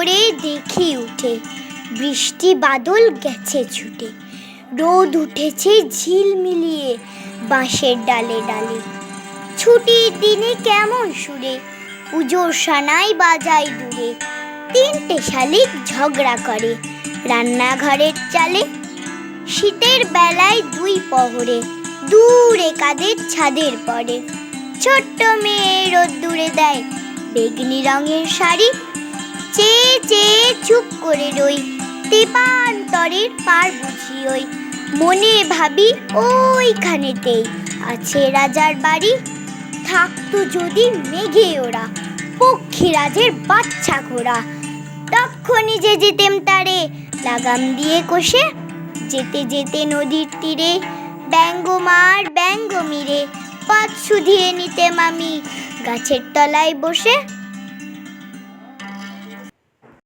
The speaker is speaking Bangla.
করে দেখি উঠে, বৃষ্টি বাদল গেছে ছুটে, রোদ উঠেছে ঝিলমিলিয়ে বাঁশের ডালে ডালে। ছুটির দিনে কেমন সুরে পুজোর সানাই বাজায় দূরে, তিনটে শালিক ঝগড়া করে রান্নাঘরের চালে। শীতের বেলায় দুই পহরে দূরে কাদের ছাদের পরে, ছোট্ট মেয়ে রোদ্দুরে দেয় বেগনি রঙের শাড়ি। চেয়ে চেয়ে চুপ করে রই, তেপান্তরের পার বুঝি ওই, মনে ভাবি ওইখানেতেই আছে রাজার বাড়ি। থাকতো যদি মেঘে ওরা পক্ষীরাজের বাচ্চা ঘোড়া, তখনই যে যেতেম তারে লাগাম দিয়ে কষে। যেতে যেতে নদীর তীরে ব্যঙ্গ মার ব্যঙ্গ মিরে, পথ শুধিয়ে নিতেম আমি গাছের তলায় বসে।